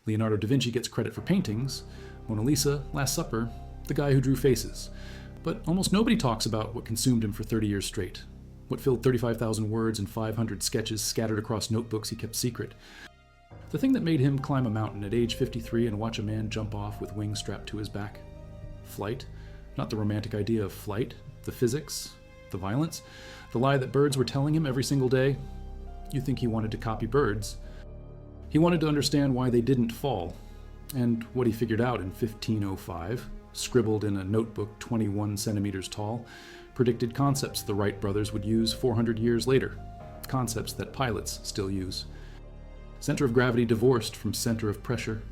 Leonardo da Vinci gets credit for paintings, Mona Lisa, Last Supper, the guy who drew faces. But almost nobody talks about what consumed him for 30 years straight, what filled 35,000 words and 500 sketches scattered across notebooks he kept secret. The thing that made him climb a mountain at age 53 and watch a man jump off with wings strapped to his back. Flight. Not the romantic idea of flight, the physics, the violence, the lie that birds were telling him every single day. You think he wanted to copy birds. He wanted to understand why they didn't fall. And what he figured out in 1505, scribbled in a notebook 21 centimeters tall, predicted concepts the Wright brothers would use 400 years later, concepts that pilots still use. Center of gravity divorced from center of pressure,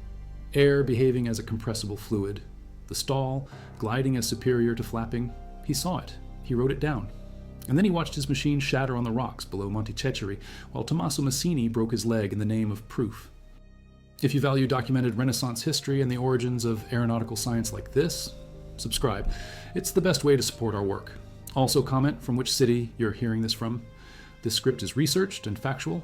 air behaving as a compressible fluid, the stall gliding as superior to flapping. He saw it. He wrote it down. And then he watched his machine shatter on the rocks below Monte Cecere, while Tommaso Massini broke his leg in the name of proof. If you value documented Renaissance history and the origins of aeronautical science like this, subscribe. It's the best way to support our work. Also comment from which city you're hearing this from. This script is researched and factual.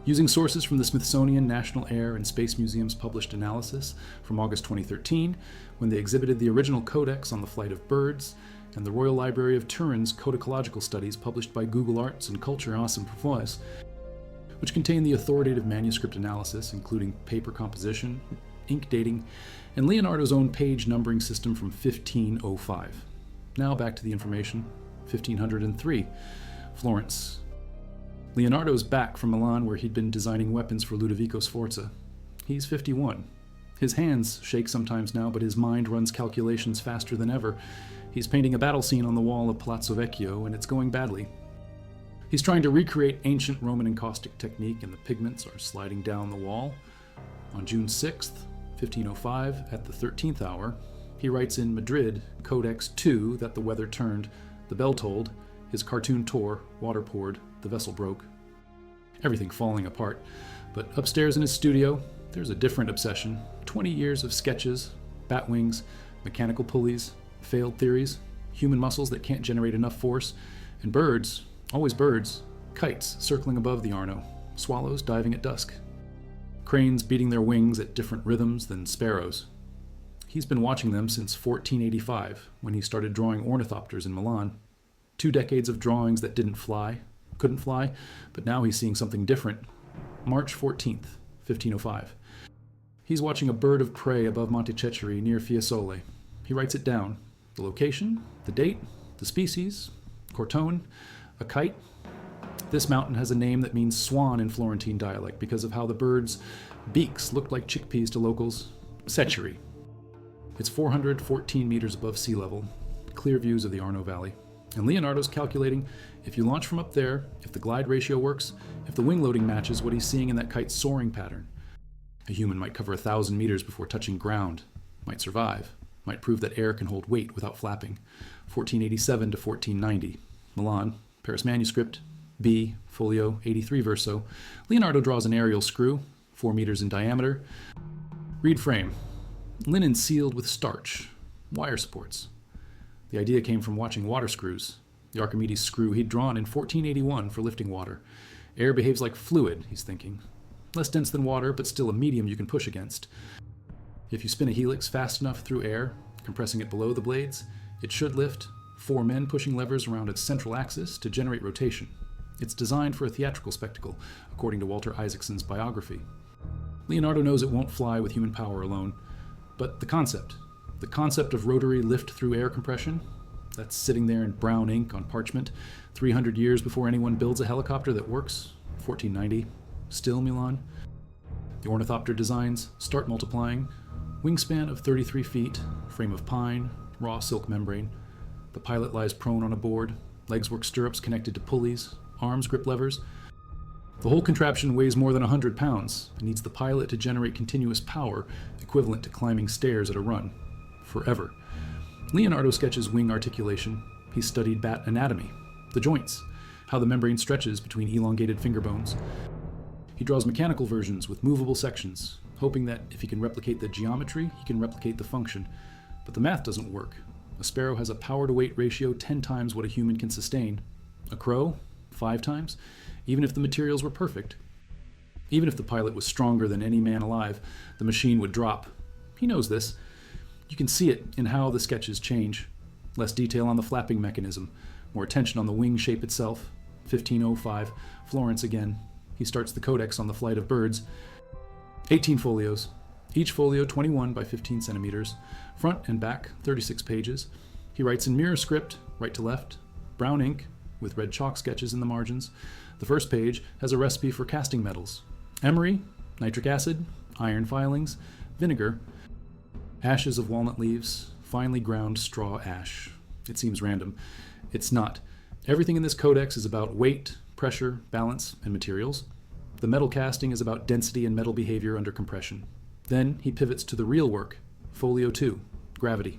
Using sources from the Smithsonian National Air and Space Museum's published analysis from August 2013, when they exhibited the original codex on the flight of birds, and the Royal Library of Turin's codicological studies published by Google Arts and Culture Awesome Performance, which contain the authoritative manuscript analysis, including paper composition, ink dating, and Leonardo's own page numbering system from 1505. Now back to the information. 1503, Florence. Leonardo's back from Milan, where he'd been designing weapons for Ludovico Sforza. He's 51. His hands shake sometimes now, but his mind runs calculations faster than ever. He's painting a battle scene on the wall of Palazzo Vecchio, and it's going badly. He's trying to recreate ancient Roman encaustic technique, and the pigments are sliding down the wall. On June 6th, 1505, at the 13th hour, he writes in Madrid, Codex 2, that the weather turned, the bell tolled, his cartoon tore, water poured, the vessel broke. Everything falling apart. But upstairs in his studio, there's a different obsession. 20 years of sketches, bat wings, mechanical pulleys, failed theories, human muscles that can't generate enough force, and birds, always birds, kites circling above the Arno, swallows diving at dusk, cranes beating their wings at different rhythms than sparrows. He's been watching them since 1485, when he started drawing ornithopters in Milan. 2 decades of drawings that couldn't fly, but now he's seeing something different. March 14th, 1505. He's watching a bird of prey above Monte Cecere near Fiesole. He writes it down. The location, the date, the species, Cortone, a kite. This mountain has a name that means swan in Florentine dialect because of how the bird's beaks looked like chickpeas to locals. Cecere. It's 414 meters above sea level. Clear views of the Arno Valley. And Leonardo's calculating, if you launch from up there, if the glide ratio works, if the wing loading matches what he's seeing in that kite's soaring pattern, a human might cover 1,000 meters before touching ground, might survive, might prove that air can hold weight without flapping. 1487 to 1490. Milan, Paris manuscript, B, folio 83 verso. Leonardo draws an aerial screw, 4 meters in diameter. Reed frame, linen sealed with starch, wire supports. The idea came from watching water screws. The Archimedes screw he'd drawn in 1481 for lifting water. Air behaves like fluid, he's thinking. Less dense than water, but still a medium you can push against. If you spin a helix fast enough through air, compressing it below the blades, it should lift, 4 men pushing levers around its central axis to generate rotation. It's designed for a theatrical spectacle, according to Walter Isaacson's biography. Leonardo knows it won't fly with human power alone, but the concept of rotary lift-through-air compression, that's sitting there in brown ink on parchment, 300 years before anyone builds a helicopter that works, 1490, still Milan. The ornithopter designs start multiplying, wingspan of 33 feet, frame of pine, raw silk membrane. The pilot lies prone on a board, legs work stirrups connected to pulleys, arms grip levers. The whole contraption weighs more than 100 pounds and needs the pilot to generate continuous power equivalent to climbing stairs at a run. Forever. Leonardo sketches wing articulation. He studied bat anatomy, the joints, how the membrane stretches between elongated finger bones. He draws mechanical versions with movable sections, hoping that if he can replicate the geometry, he can replicate the function. But the math doesn't work. A sparrow has a power-to-weight ratio 10 times what a human can sustain. A crow, 5 times, even if the materials were perfect. Even if the pilot was stronger than any man alive, the machine would drop. He knows this. You can see it in how the sketches change. Less detail on the flapping mechanism, more attention on the wing shape itself. 1505, Florence again. He starts the codex on the flight of birds. 18 folios, each folio 21 by 15 centimeters, front and back 36 pages. He writes in mirror script, right to left, brown ink with red chalk sketches in the margins. The first page has a recipe for casting metals: emery, nitric acid, iron filings, vinegar, ashes of walnut leaves, finely ground straw ash. It seems random. It's not. Everything in this codex is about weight, pressure, balance, and materials. The metal casting is about density and metal behavior under compression. Then he pivots to the real work, folio 2, gravity.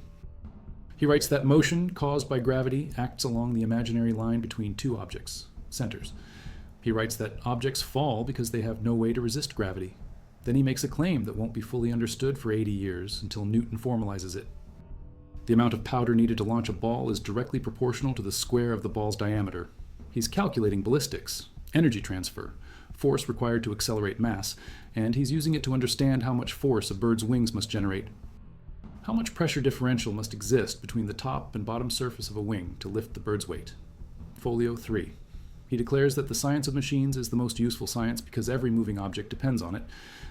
He writes that motion caused by gravity acts along the imaginary line between two objects, centers. He writes that objects fall because they have no way to resist gravity. Then he makes a claim that won't be fully understood for 80 years until Newton formalizes it. The amount of powder needed to launch a ball is directly proportional to the square of the ball's diameter. He's calculating ballistics, energy transfer, force required to accelerate mass, and he's using it to understand how much force a bird's wings must generate. How much pressure differential must exist between the top and bottom surface of a wing to lift the bird's weight? Folio 3. He declares that the science of machines is the most useful science because every moving object depends on it.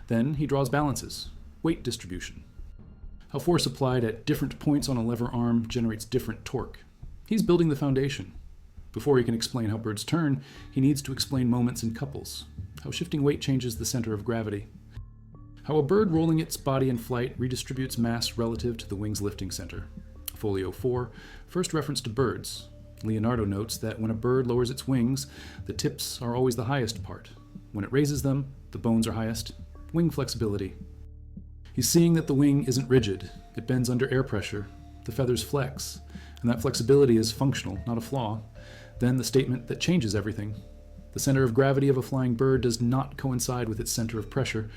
Then he draws balances, weight distribution, how force applied at different points on a lever arm generates different torque. He's building the foundation. Before he can explain how birds turn, he needs to explain moments in couples, how shifting weight changes the center of gravity, how a bird rolling its body in flight redistributes mass relative to the wing's lifting center. Folio 4, first reference to birds. Leonardo notes that when a bird lowers its wings, the tips are always the highest part. When it raises them, the bones are highest. Wing flexibility. He's seeing that the wing isn't rigid. It bends under air pressure. The feathers flex, and that flexibility is functional, not a flaw. Then the statement that changes everything. The center of gravity of a flying bird does not coincide with its center of pressure.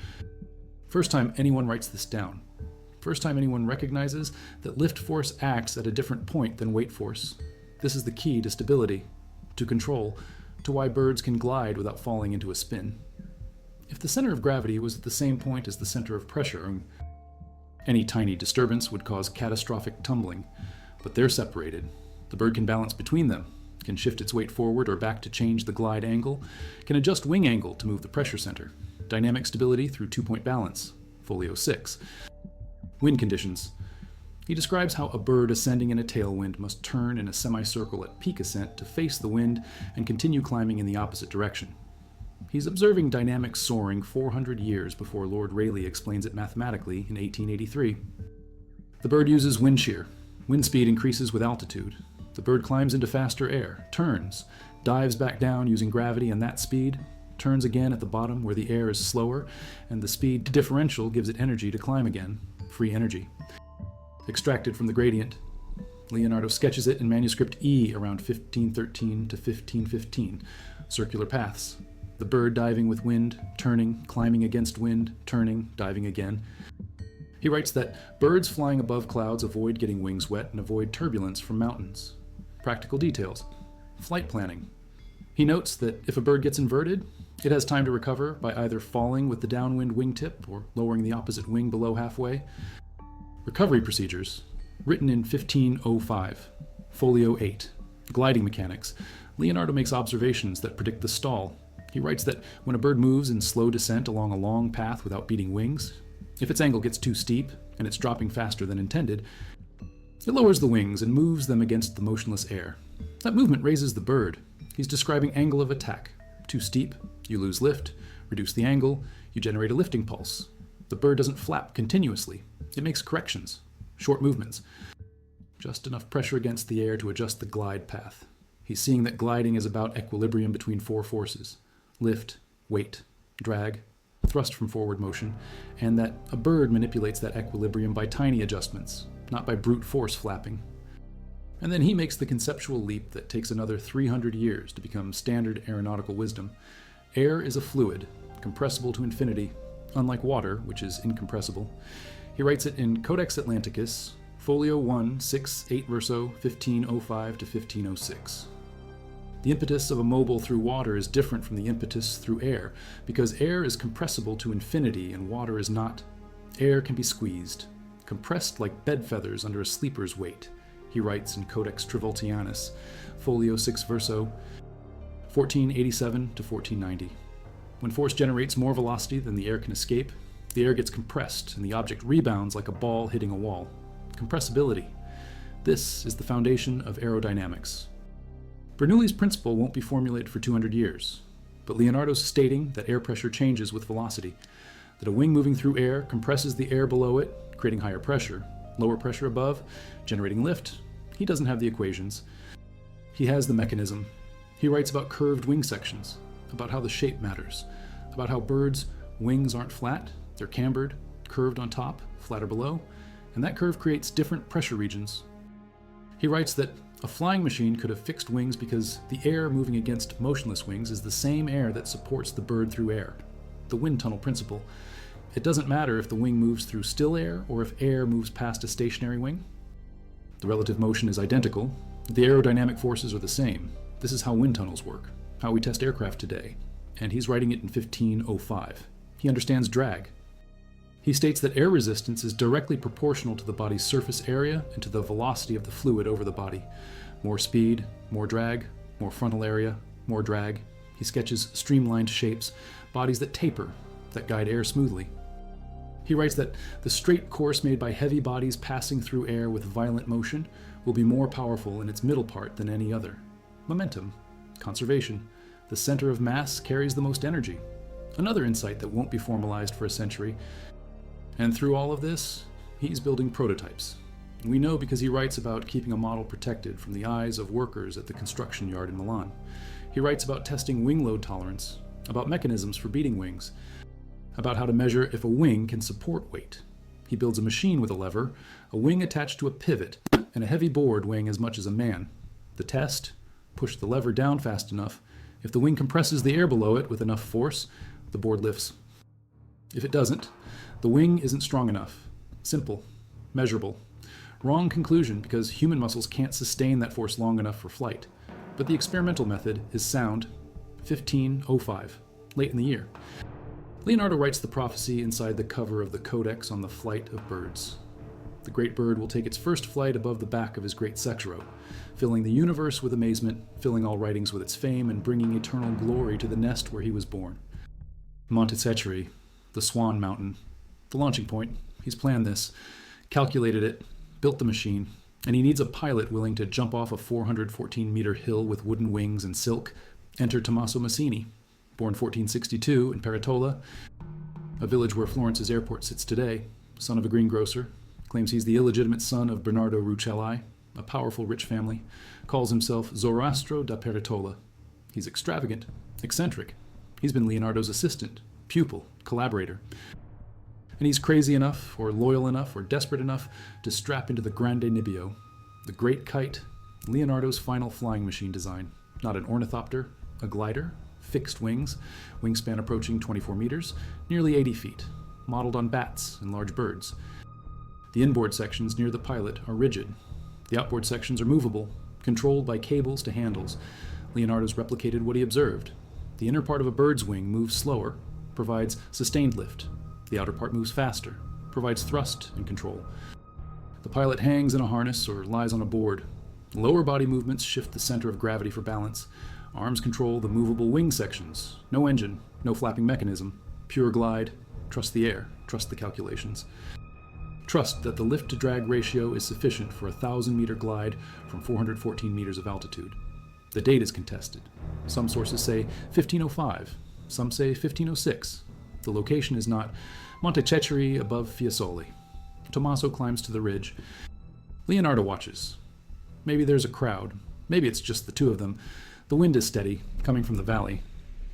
First time anyone writes this down. First time anyone recognizes that lift force acts at a different point than weight force. This is the key to stability, to control, to why birds can glide without falling into a spin. If the center of gravity was at the same point as the center of pressure, any tiny disturbance would cause catastrophic tumbling, but they're separated. The bird can balance between them, can shift its weight forward or back to change the glide angle, can adjust wing angle to move the pressure center, dynamic stability through two-point balance, folio 6. Wind conditions. He describes how a bird ascending in a tailwind must turn in a semicircle at peak ascent to face the wind and continue climbing in the opposite direction. He's observing dynamic soaring 400 years before Lord Rayleigh explains it mathematically in 1883. The bird uses wind shear. Wind speed increases with altitude. The bird climbs into faster air, turns, dives back down using gravity and that speed, turns again at the bottom where the air is slower, and the speed differential gives it energy to climb again, free energy. Extracted from the gradient. Leonardo sketches it in manuscript E around 1513 to 1515, circular paths. The bird diving with wind, turning, climbing against wind, turning, diving again. He writes that birds flying above clouds avoid getting wings wet and avoid turbulence from mountains. Practical details. Flight planning. He notes that if a bird gets inverted, it has time to recover by either falling with the downwind wingtip or lowering the opposite wing below halfway. Recovery procedures. Written in 1505. Folio 8. Gliding mechanics. Leonardo makes observations that predict the stall. He writes that when a bird moves in slow descent along a long path without beating wings, if its angle gets too steep and it's dropping faster than intended, it lowers the wings and moves them against the motionless air. That movement raises the bird. He's describing angle of attack. Too steep, you lose lift. Reduce the angle, you generate a lifting pulse. The bird doesn't flap continuously. It makes corrections, short movements. Just enough pressure against the air to adjust the glide path. He's seeing that gliding is about equilibrium between four forces: lift, weight, drag, thrust from forward motion, and that a bird manipulates that equilibrium by tiny adjustments, not by brute force flapping. And then he makes the conceptual leap that takes another 300 years to become standard aeronautical wisdom. Air is a fluid, compressible to infinity, unlike water, which is incompressible. He writes it in Codex Atlanticus, folio 1, 6, 8 verso, 1505 to 1506. The impetus of a mobile through water is different from the impetus through air, because air is compressible to infinity and water is not. Air can be squeezed, compressed like bed feathers under a sleeper's weight, he writes in Codex Trivoltianus, folio 6 verso, 1487 to 1490. When force generates more velocity than the air can escape, the air gets compressed and the object rebounds like a ball hitting a wall. Compressibility. This is the foundation of aerodynamics. Bernoulli's principle won't be formulated for 200 years, but Leonardo's stating that air pressure changes with velocity, that a wing moving through air compresses the air below it, creating higher pressure, lower pressure above, generating lift. He doesn't have the equations. He has the mechanism. He writes about curved wing sections, about how the shape matters, about how birds' wings aren't flat, they're cambered, curved on top, flatter below, and that curve creates different pressure regions. He writes that a flying machine could have fixed wings because the air moving against motionless wings is the same air that supports the bird through air, the wind tunnel principle. It doesn't matter if the wing moves through still air or if air moves past a stationary wing. The relative motion is identical. The aerodynamic forces are the same. This is how wind tunnels work, how we test aircraft today. And he's writing it in 1505. He understands drag. He states that air resistance is directly proportional to the body's surface area and to the velocity of the fluid over the body. More speed, more drag, more frontal area, more drag. He sketches streamlined shapes, bodies that taper, that guide air smoothly. He writes that the straight course made by heavy bodies passing through air with violent motion will be more powerful in its middle part than any other. Momentum, conservation, the center of mass carries the most energy. Another insight that won't be formalized for a century. And through all of this, he's building prototypes. We know because he writes about keeping a model protected from the eyes of workers at the construction yard in Milan. He writes about testing wing load tolerance, about mechanisms for beating wings, about how to measure if a wing can support weight. He builds a machine with a lever, a wing attached to a pivot, and a heavy board weighing as much as a man. The test: push the lever down fast enough. If the wing compresses the air below it with enough force, the board lifts. If it doesn't, the wing isn't strong enough. Simple. Measurable. Wrong conclusion because human muscles can't sustain that force long enough for flight. But the experimental method is sound. 1505, late in the year. Leonardo writes the prophecy inside the cover of the Codex on the flight of birds. The great bird will take its first flight above the back of his great Sexero, filling the universe with amazement, filling all writings with its fame, and bringing eternal glory to the nest where he was born. Monte Cecere, the Swan Mountain, the launching point. He's planned this, calculated it, built the machine, and he needs a pilot willing to jump off a 414-meter hill with wooden wings and silk. Enter Tommaso Massini, born 1462 in Peretola, a village where Florence's airport sits today, son of a greengrocer, claims he's the illegitimate son of Bernardo Rucellai, a powerful rich family, calls himself Zoroastro da Peretola. He's extravagant, eccentric. He's been Leonardo's assistant, pupil, collaborator. And he's crazy enough, or loyal enough, or desperate enough to strap into the Grande Nibbio, the great kite, Leonardo's final flying machine design. Not an ornithopter, a glider, fixed wings, wingspan approaching 24 meters, nearly 80 feet, modeled on bats and large birds. The inboard sections near the pilot are rigid. The outboard sections are movable, controlled by cables to handles. Leonardo's replicated what he observed. The inner part of a bird's wing moves slower, provides sustained lift. The outer part moves faster, provides thrust and control. The pilot hangs in a harness or lies on a board. Lower body movements shift the center of gravity for balance. Arms control the movable wing sections. No engine, no flapping mechanism. Pure glide. Trust the air. Trust the calculations. Trust that the lift-to-drag ratio is sufficient for a 1,000-meter glide from 414 meters of altitude. The date is contested. Some sources say 1505. Some say 1506. The location is not Monte Cecere above Fiesole. Tommaso climbs to the ridge. Leonardo watches. Maybe there's a crowd. Maybe it's just the two of them. The wind is steady, coming from the valley.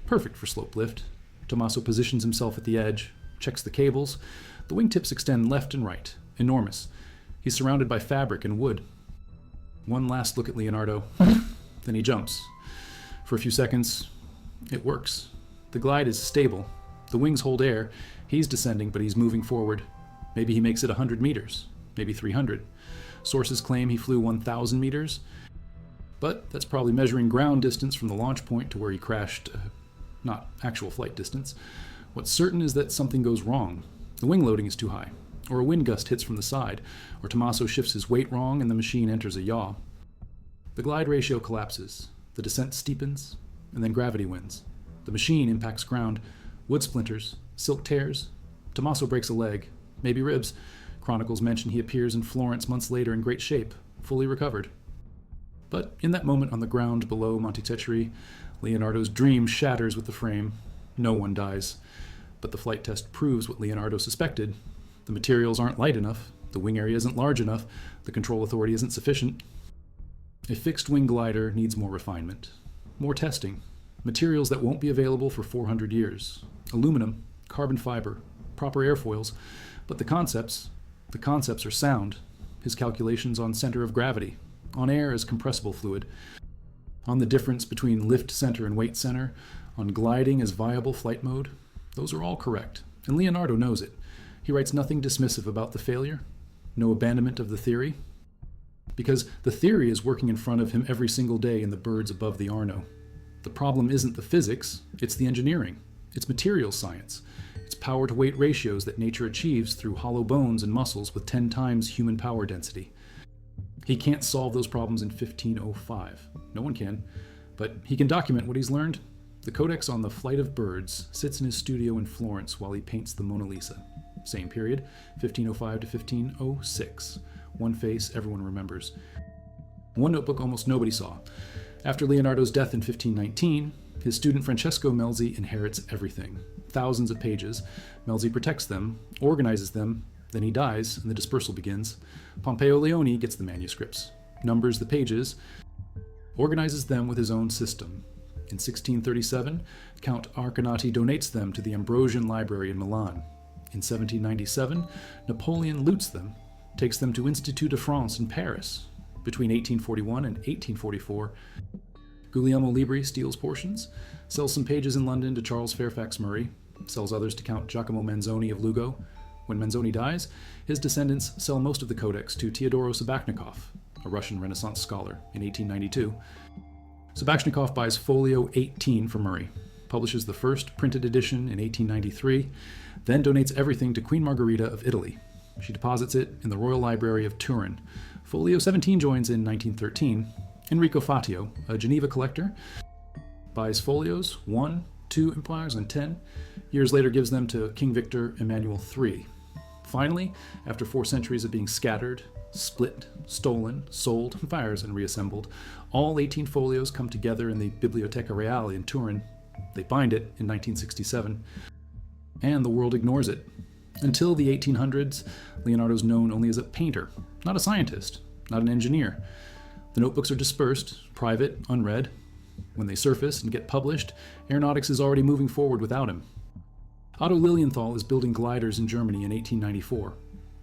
Perfect for slope lift. Tommaso positions himself at the edge, checks the cables. The wingtips extend left and right. Enormous. He's surrounded by fabric and wood. One last look at Leonardo. Then he jumps. For a few seconds, it works. The glide is stable. The wings hold air. He's descending, but he's moving forward. Maybe he makes it 100 meters. Maybe 300. Sources claim he flew 1,000 meters. But that's probably measuring ground distance from the launch point to where he crashed, not actual flight distance. What's certain is that something goes wrong. The wing loading is too high, or a wind gust hits from the side, or Tommaso shifts his weight wrong and the machine enters a yaw. The glide ratio collapses, the descent steepens, and then gravity wins. The machine impacts ground, wood splinters, silk tears. Tommaso breaks a leg, maybe ribs. Chronicles mention he appears in Florence months later in great shape, fully recovered. But in that moment on the ground below Monte Ceccheri, Leonardo's dream shatters with the frame. No one dies. But the flight test proves what Leonardo suspected. The materials aren't light enough, the wing area isn't large enough, the control authority isn't sufficient. A fixed-wing glider needs more refinement, more testing, materials that won't be available for 400 years, aluminum, carbon fiber, proper airfoils, but the concepts are sound. His calculations on center of gravity, on air as compressible fluid, on the difference between lift center and weight center, on gliding as viable flight mode, those are all correct, and Leonardo knows it. He writes nothing dismissive about the failure, no abandonment of the theory, because the theory is working in front of him every single day in the birds above the Arno. The problem isn't the physics, it's the engineering, it's materials science, it's power-to-weight ratios that nature achieves through hollow bones and muscles with 10 times human power density. He can't solve those problems in 1505. No one can, but he can document what he's learned. The Codex on the Flight of Birds sits in his studio in Florence while he paints the Mona Lisa. Same period, 1505 to 1506. One face everyone remembers. One notebook almost nobody saw. After Leonardo's death in 1519, his student Francesco Melzi inherits everything. Thousands of pages. Melzi protects them, organizes them, then he dies, and the dispersal begins. Pompeo Leone gets the manuscripts, numbers the pages, organizes them with his own system. In 1637, Count Arconati donates them to the Ambrosian Library in Milan. In 1797, Napoleon loots them, takes them to Institut de France in Paris. Between 1841 and 1844, Guglielmo Libri steals portions, sells some pages in London to Charles Fairfax Murray, sells others to Count Giacomo Manzoni of Lugo. When Manzoni dies, his descendants sell most of the codex to Teodoro Sabachnikov, a Russian Renaissance scholar, in 1892. Sabachnikov buys folio 18 from Murray, publishes the first printed edition in 1893, then donates everything to Queen Margherita of Italy. She deposits it in the Royal Library of Turin. Folio 17 joins in 1913. Enrico Fatio, a Geneva collector, buys folios 1, 2 empires, and 10. Years later gives them to King Victor Emmanuel III. Finally, after 4 centuries of being scattered, split, stolen, sold, fires, and reassembled, all 18 folios come together in the Biblioteca Reale in Turin. They bind it in 1967, and the world ignores it. Until the 1800s, Leonardo's known only as a painter, not a scientist, not an engineer. The notebooks are dispersed, private, unread. When they surface and get published, aeronautics is already moving forward without him. Otto Lilienthal is building gliders in Germany in 1894.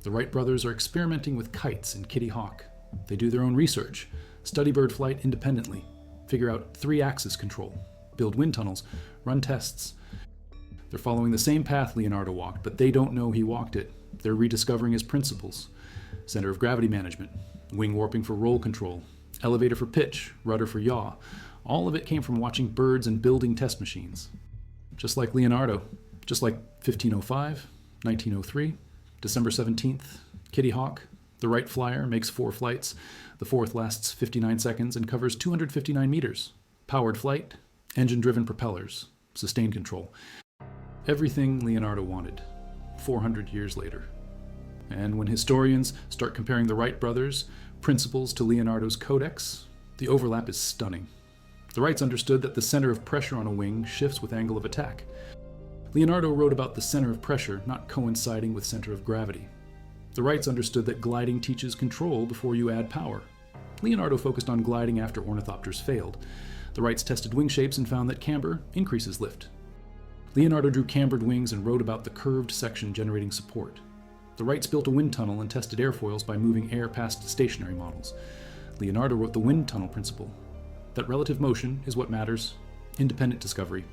The Wright brothers are experimenting with kites and Kitty Hawk. They do their own research, study bird flight independently, figure out 3-axis control, build wind tunnels, run tests. They're following the same path Leonardo walked, but they don't know he walked it. They're rediscovering his principles. Center of gravity management, wing warping for roll control, elevator for pitch, rudder for yaw. All of it came from watching birds and building test machines. Just like Leonardo, just like 1505, 1903, December 17th, Kitty Hawk, the Wright Flyer makes 4 flights. The 4th lasts 59 seconds and covers 259 meters. Powered flight, engine-driven propellers, sustained control. Everything Leonardo wanted, 400 years later. And when historians start comparing the Wright brothers' principles to Leonardo's codex, the overlap is stunning. The Wrights understood that the center of pressure on a wing shifts with angle of attack. Leonardo wrote about the center of pressure not coinciding with center of gravity. The Wrights understood that gliding teaches control before you add power. Leonardo focused on gliding after ornithopters failed. The Wrights tested wing shapes and found that camber increases lift. Leonardo drew cambered wings and wrote about the curved section generating support. The Wrights built a wind tunnel and tested airfoils by moving air past stationary models. Leonardo wrote the wind tunnel principle. That relative motion is what matters. Independent discovery.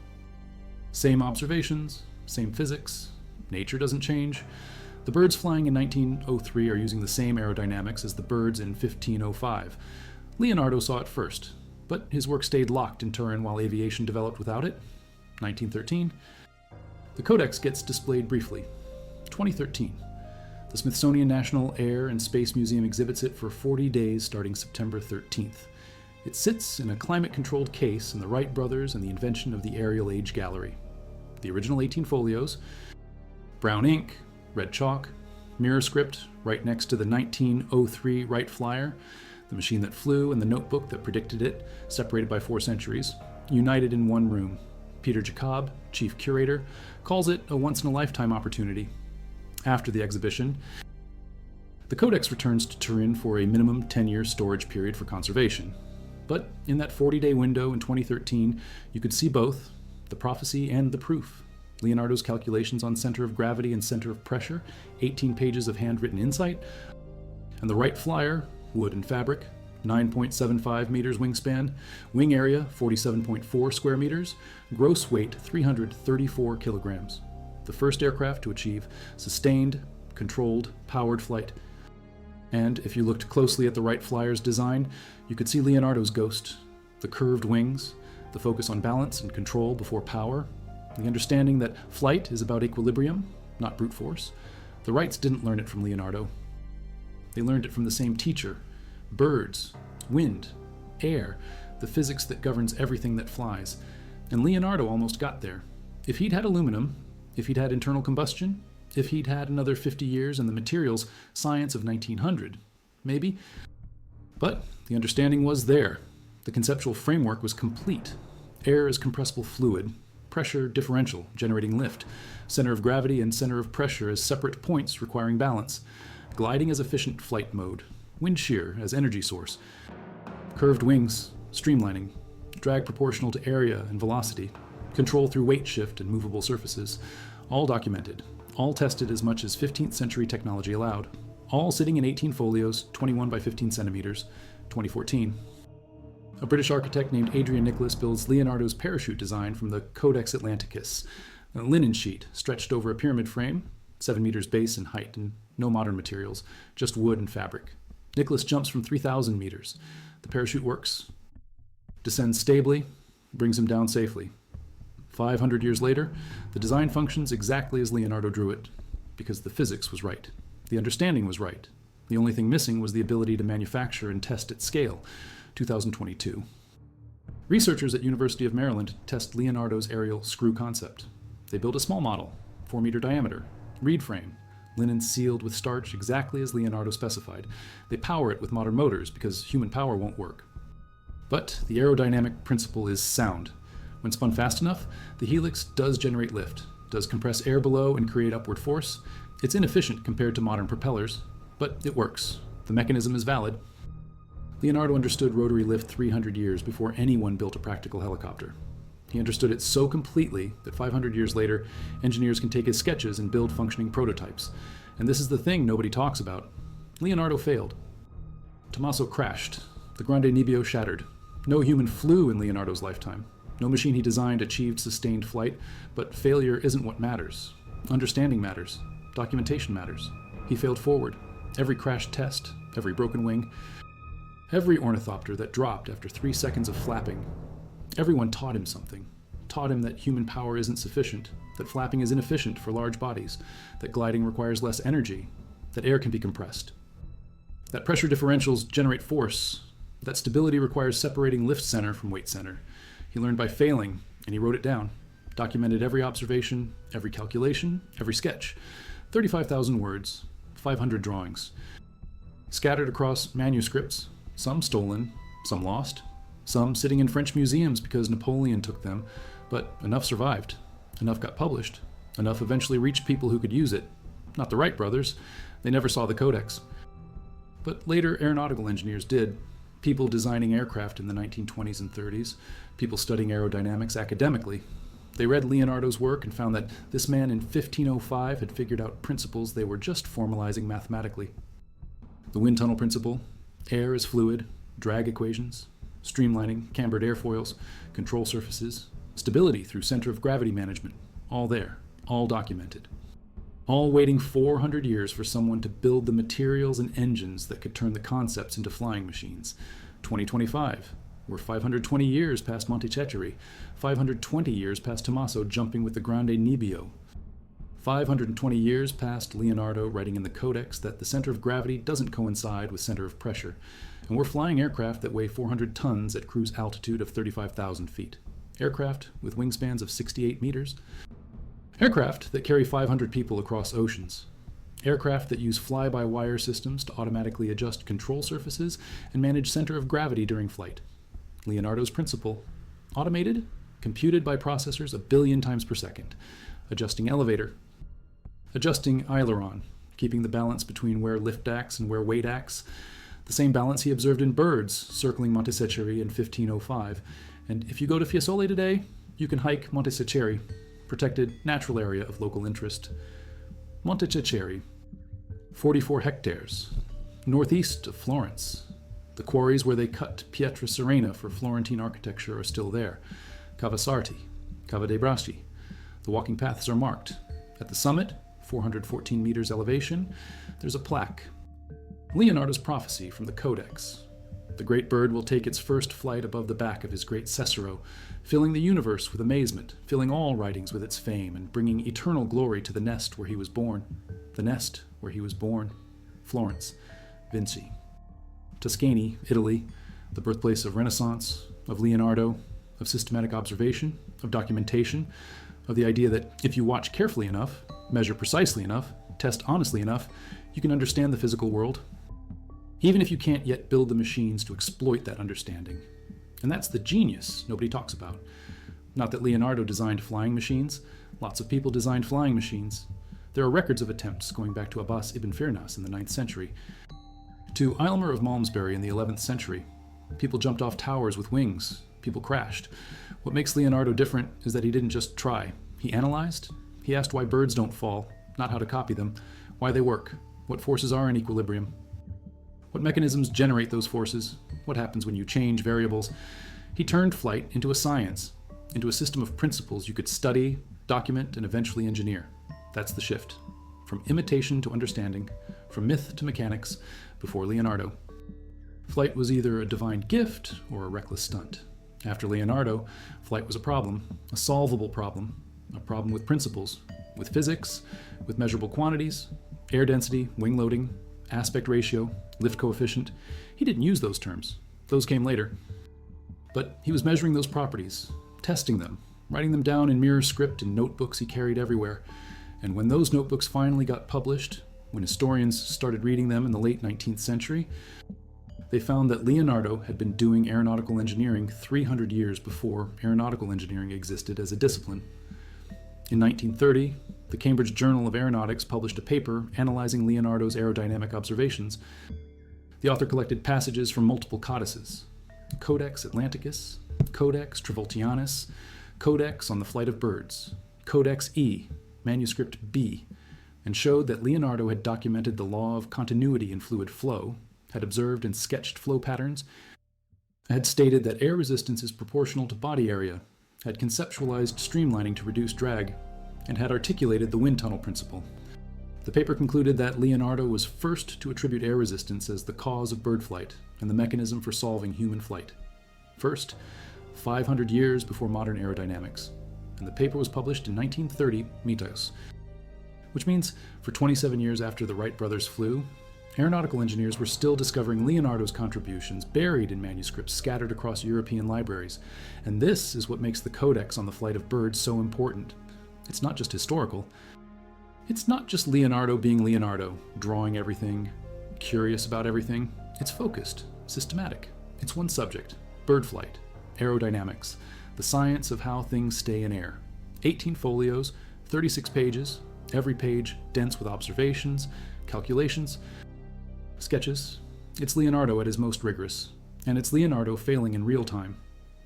Same observations, same physics. Nature doesn't change. The birds flying in 1903 are using the same aerodynamics as the birds in 1505. Leonardo saw it first, but his work stayed locked in Turin while aviation developed without it. 1913. The Codex gets displayed briefly. 2013. The Smithsonian National Air and Space Museum exhibits it for 40 days starting September 13th. It sits in a climate-controlled case in the Wright brothers and the invention of the Aerial Age Gallery. The original 18 folios, brown ink, red chalk, mirror script right next to the 1903 Wright Flyer, the machine that flew and the notebook that predicted it, separated by 4 centuries, united in one room. Peter Jacob, chief curator, calls it a once-in-a-lifetime opportunity. After the exhibition, the Codex returns to Turin for a minimum 10-year storage period for conservation. But in that 40-day window in 2013, you could see both, the prophecy and the proof. Leonardo's calculations on center of gravity and center of pressure, 18 pages of handwritten insight, and the Wright Flyer, wood and fabric, 9.75 meters wingspan, wing area 47.4 square meters, gross weight 334 kilograms. The first aircraft to achieve sustained, controlled, powered flight. And if you looked closely at the Wright Flyer's design, you could see Leonardo's ghost, the curved wings, the focus on balance and control before power, the understanding that flight is about equilibrium, not brute force. The Wrights didn't learn it from Leonardo. They learned it from the same teacher. Birds, wind, air, the physics that governs everything that flies. And Leonardo almost got there. If he'd had aluminum, if he'd had internal combustion, if he'd had another 50 years in the materials science of 1900, maybe. But the understanding was there. The conceptual framework was complete. Air is compressible fluid, pressure differential, generating lift, center of gravity and center of pressure as separate points requiring balance, gliding as efficient flight mode, wind shear as energy source, curved wings, streamlining, drag proportional to area and velocity, control through weight shift and movable surfaces, all documented, all tested as much as 15th century technology allowed, all sitting in 18 folios, 21 by 15 centimeters, 2014. A British architect named Adrian Nicholas builds Leonardo's parachute design from the Codex Atlanticus, a linen sheet stretched over a pyramid frame, 7 meters base in height, and no modern materials, just wood and fabric. Nicholas jumps from 3,000 meters. The parachute works, descends stably, brings him down safely. 500 years later, the design functions exactly as Leonardo drew it, because the physics was right. The understanding was right. The only thing missing was the ability to manufacture and test at scale. 2022. Researchers at University of Maryland test Leonardo's aerial screw concept. They build a small model, 4-meter diameter, reed frame, linen sealed with starch exactly as Leonardo specified. They power it with modern motors because human power won't work. But the aerodynamic principle is sound. When spun fast enough, the helix does generate lift, does compress air below and create upward force. It's inefficient compared to modern propellers, but it works. The mechanism is valid. Leonardo understood rotary lift 300 years before anyone built a practical helicopter. He understood it so completely that 500 years later, engineers can take his sketches and build functioning prototypes. And this is the thing nobody talks about. Leonardo failed. Tommaso crashed. The Grande Nebbio shattered. No human flew in Leonardo's lifetime. No machine he designed achieved sustained flight, but failure isn't what matters. Understanding matters. Documentation matters. He failed forward. Every crashed test, every broken wing, every ornithopter that dropped after 3 seconds of flapping. Everyone taught him something. Taught him that human power isn't sufficient, that flapping is inefficient for large bodies, that gliding requires less energy, that air can be compressed, that pressure differentials generate force, that stability requires separating lift center from weight center. He learned by failing, and he wrote it down, documented every observation, every calculation, every sketch. 35,000 words, 500 drawings, scattered across manuscripts, some stolen, some lost, some sitting in French museums because Napoleon took them, but enough survived, enough got published, enough eventually reached people who could use it. Not the Wright brothers, they never saw the Codex. But later aeronautical engineers did, people designing aircraft in the 1920s and 30s, people studying aerodynamics academically. They read Leonardo's work and found that this man in 1505 had figured out principles they were just formalizing mathematically. The wind tunnel principle, air is fluid, drag equations, streamlining, cambered airfoils, control surfaces, stability through center of gravity management, all there, all documented. All waiting 400 years for someone to build the materials and engines that could turn the concepts into flying machines. 2025. We're 520 years past Montececheri, 520 years past Tommaso jumping with the Grande Nebbio, 520 years past Leonardo writing in the Codex that the center of gravity doesn't coincide with center of pressure, and we're flying aircraft that weigh 400 tons at cruise altitude of 35,000 feet. Aircraft with wingspans of 68 meters. Aircraft that carry 500 people across oceans. Aircraft that use fly-by-wire systems to automatically adjust control surfaces and manage center of gravity during flight. Leonardo's principle: automated, computed by processors 1 billion times per second. Adjusting elevator. Adjusting aileron, keeping the balance between where lift acts and where weight acts. The same balance he observed in birds circling Montececheri in 1505. And if you go to Fiesole today, you can hike Montececheri, protected natural area of local interest. Montececheri, 44 hectares, northeast of Florence. The quarries where they cut Pietra Serena for Florentine architecture are still there. Cava Sarti, Cava dei Bracci. The walking paths are marked. At the summit, 414 meters elevation, there's a plaque. Leonardo's prophecy from the Codex. The great bird will take its first flight above the back of his great Cicero, filling the universe with amazement, filling all writings with its fame, and bringing eternal glory to the nest where he was born. The nest where he was born. Florence, Vinci. Tuscany, Italy, the birthplace of Renaissance, of Leonardo, of systematic observation, of documentation, of the idea that if you watch carefully enough, measure precisely enough, test honestly enough, you can understand the physical world, even if you can't yet build the machines to exploit that understanding. And that's the genius nobody talks about. Not that Leonardo designed flying machines. Lots of people designed flying machines. There are records of attempts going back to Abbas ibn Firnas in the 9th century, to Aylmer of Malmesbury in the 11th century. People jumped off towers with wings. People crashed. What makes Leonardo different is that he didn't just try. He analyzed. He asked why birds don't fall, not how to copy them, why they work, what forces are in equilibrium, what mechanisms generate those forces, what happens when you change variables. He turned flight into a science, into a system of principles you could study, document, and eventually engineer. That's the shift. From imitation to understanding, from myth to mechanics, before Leonardo. Flight was either a divine gift or a reckless stunt. After Leonardo, flight was a problem, a solvable problem, a problem with principles, with physics, with measurable quantities, air density, wing loading, aspect ratio, lift coefficient. He didn't use those terms. Those came later. But he was measuring those properties, testing them, writing them down in mirror script in notebooks he carried everywhere. And when those notebooks finally got published, when historians started reading them in the late 19th century, they found that Leonardo had been doing aeronautical engineering 300 years before aeronautical engineering existed as a discipline. In 1930, the Cambridge Journal of Aeronautics published a paper analyzing Leonardo's aerodynamic observations. The author collected passages from multiple codices: Codex Atlanticus, Codex Travoltianus, Codex on the Flight of Birds, Codex E, Manuscript B, and showed that Leonardo had documented the law of continuity in fluid flow, had observed and sketched flow patterns, had stated that air resistance is proportional to body area, had conceptualized streamlining to reduce drag, and had articulated the wind tunnel principle. The paper concluded that Leonardo was first to attribute air resistance as the cause of bird flight and the mechanism for solving human flight. First, 500 years before modern aerodynamics, and the paper was published in 1930, mitos, which means for 27 years after the Wright brothers flew, aeronautical engineers were still discovering Leonardo's contributions buried in manuscripts scattered across European libraries. And this is what makes the Codex on the Flight of Birds so important. It's not just historical. It's not just Leonardo being Leonardo, drawing everything, curious about everything. It's focused, systematic. It's one subject: bird flight, aerodynamics, the science of how things stay in air. 18 folios, 36 pages, every page dense with observations, calculations, sketches. It's Leonardo at his most rigorous, and it's Leonardo failing in real time.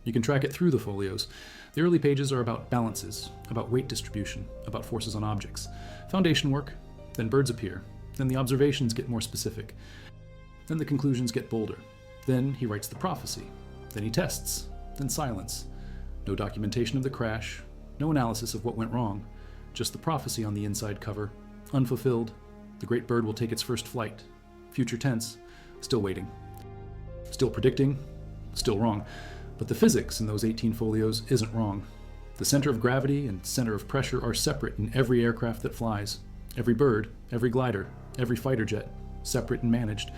You can track it through the folios. The early pages are about balances, about weight distribution, about forces on objects. Foundation work, then birds appear, then the observations get more specific, then the conclusions get bolder, then he writes the prophecy, then he tests, then silence. No documentation of the crash, no analysis of what went wrong, just the prophecy on the inside cover, unfulfilled. The great bird will take its first flight. Future tense, still waiting. Still predicting, still wrong. But the physics in those 18 folios isn't wrong. The center of gravity and center of pressure are separate in every aircraft that flies. Every bird, every glider, every fighter jet, separate and managed.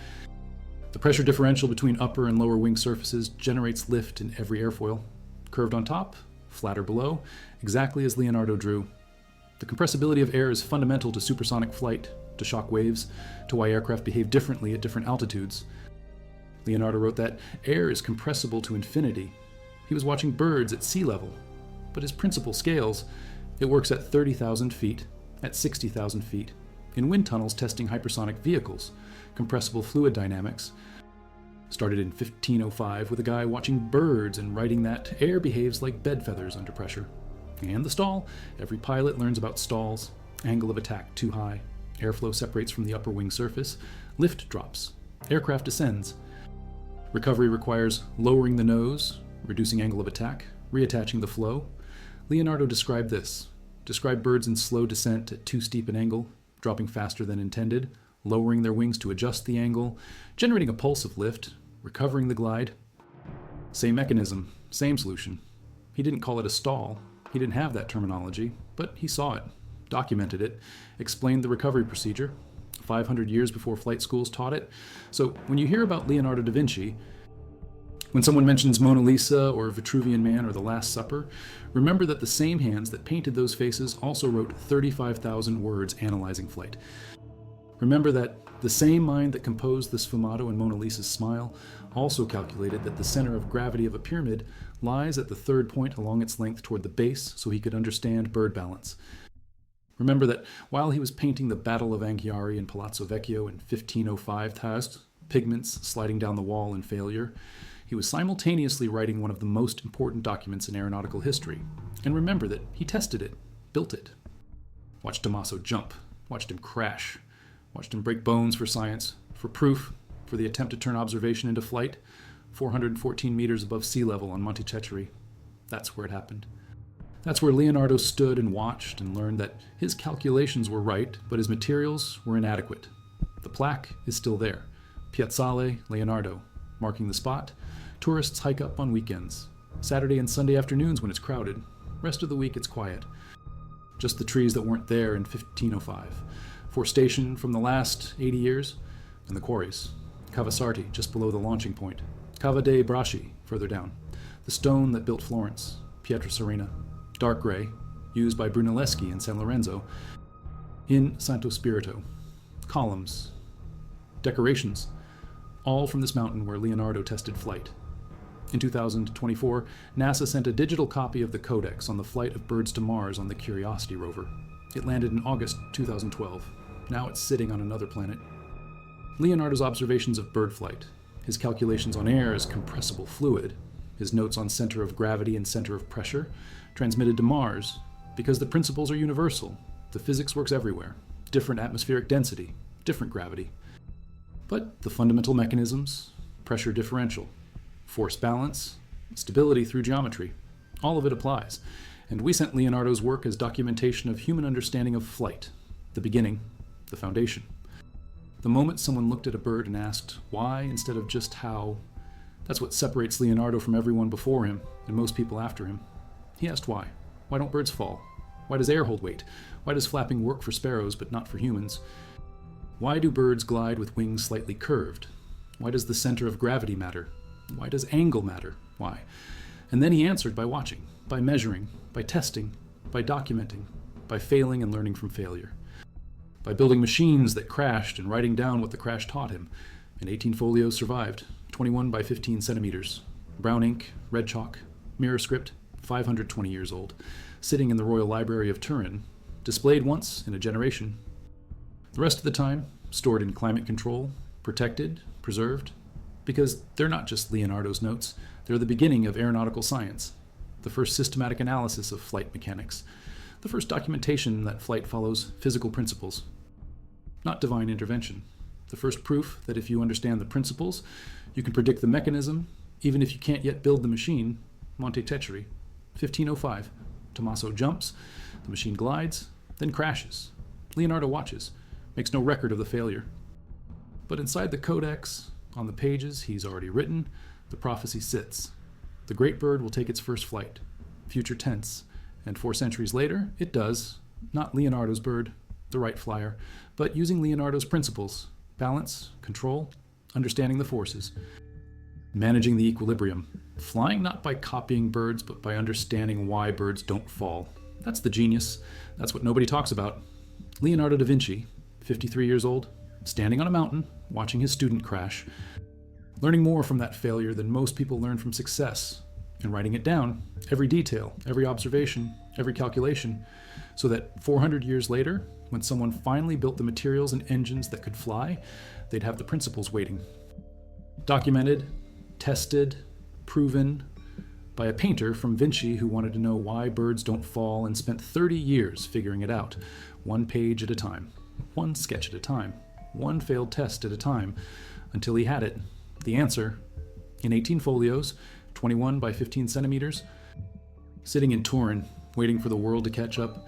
The pressure differential between upper and lower wing surfaces generates lift in every airfoil. Curved on top, flatter below, exactly as Leonardo drew. The compressibility of air is fundamental to supersonic flight, to shock waves, to why aircraft behave differently at different altitudes. Leonardo wrote that air is compressible to infinity. He was watching birds at sea level. But his principle scales. It works at 30,000 feet, at 60,000 feet, in wind tunnels testing hypersonic vehicles, compressible fluid dynamics. Started in 1505 with a guy watching birds and writing that air behaves like bed feathers under pressure. And the stall. Every pilot learns about stalls. Angle of attack too high. Airflow separates from the upper wing surface. Lift drops. Aircraft descends. Recovery requires lowering the nose, reducing angle of attack, reattaching the flow. Leonardo described this. Described birds in slow descent at too steep an angle, dropping faster than intended, lowering their wings to adjust the angle, generating a pulse of lift, recovering the glide. Same mechanism, same solution. He didn't call it a stall. He didn't have that terminology, but he saw it, documented it, explained the recovery procedure, 500 years before flight schools taught it. So when you hear about Leonardo da Vinci, when someone mentions Mona Lisa or Vitruvian Man or The Last Supper, remember that the same hands that painted those faces also wrote 35,000 words analyzing flight. Remember that the same mind that composed the sfumato and Mona Lisa's smile also calculated that the center of gravity of a pyramid lies at the third point along its length toward the base so he could understand bird balance. Remember that while he was painting the Battle of Anghiari in Palazzo Vecchio in 1505, pigments sliding down the wall in failure, he was simultaneously writing one of the most important documents in aeronautical history. And remember that he tested it, built it. Watched Tommaso jump, watched him crash, watched him break bones for science, for proof, for the attempt to turn observation into flight, 414 meters above sea level on Monte Cecere. That's where it happened. That's where Leonardo stood and watched and learned that his calculations were right, but his materials were inadequate. The plaque is still there. Piazzale Leonardo, marking the spot. Tourists hike up on weekends. Saturday and Sunday afternoons when it's crowded. Rest of the week it's quiet. Just the trees that weren't there in 1505. Forestation from the last 80 years, and the quarries. Cava Sarti, just below the launching point. Cava dei Braschi, further down. The stone that built Florence, Pietra Serena. Dark gray, used by Brunelleschi in San Lorenzo. In Santo Spirito. Columns. Decorations. All from this mountain where Leonardo tested flight. In 2024, NASA sent a digital copy of the codex on the flight of birds to Mars on the Curiosity rover. It landed in August 2012. Now it's sitting on another planet. Leonardo's observations of bird flight, his calculations on air as compressible fluid, his notes on center of gravity and center of pressure, transmitted to Mars, because the principles are universal. The physics works everywhere. Different atmospheric density, different gravity. But the fundamental mechanisms, pressure differential, force balance, stability through geometry, all of it applies. And we sent Leonardo's work as documentation of human understanding of flight, the beginning, the foundation. The moment someone looked at a bird and asked why instead of just how, that's what separates Leonardo from everyone before him and most people after him. He asked why. Why don't birds fall? Why does air hold weight? Why does flapping work for sparrows but not for humans? Why do birds glide with wings slightly curved? Why does the center of gravity matter? Why does angle matter? Why? And then he answered by watching, by measuring, by testing, by documenting, by failing and learning from failure. By building machines that crashed and writing down what the crash taught him. And 18 folios survived, 21 by 15 centimeters. Brown ink, red chalk, mirror script, 520 years old, sitting in the Royal Library of Turin, displayed once in a generation. The rest of the time, stored in climate control, protected, preserved, because they're not just Leonardo's notes, they're the beginning of aeronautical science, the first systematic analysis of flight mechanics, the first documentation that flight follows physical principles, not divine intervention, the first proof that if you understand the principles, you can predict the mechanism, even if you can't yet build the machine. Monte Cecere, 1505. Tommaso jumps, the machine glides, then crashes. Leonardo watches, makes no record of the failure. But inside the codex, On the pages he's already written, the prophecy sits. The great bird will take its first flight, future tense, and 4 centuries later, it does, not Leonardo's bird, the Wright Flyer, but using Leonardo's principles: balance, control, understanding the forces, managing the equilibrium, flying not by copying birds, but by understanding why birds don't fall. That's the genius. That's what nobody talks about. Leonardo da Vinci, 53 years old, standing on a mountain, watching his student crash, learning more from that failure than most people learn from success, and writing it down, every detail, every observation, every calculation, so that 400 years later, when someone finally built the materials and engines that could fly, they'd have the principles waiting. Documented, tested, proven by a painter from Vinci who wanted to know why birds don't fall and spent 30 years figuring it out, 1 page at a time, 1 sketch at a time, 1 failed test at a time, until he had it, the answer, in 18 folios, 21 by 15 centimeters, sitting in Turin, waiting for the world to catch up.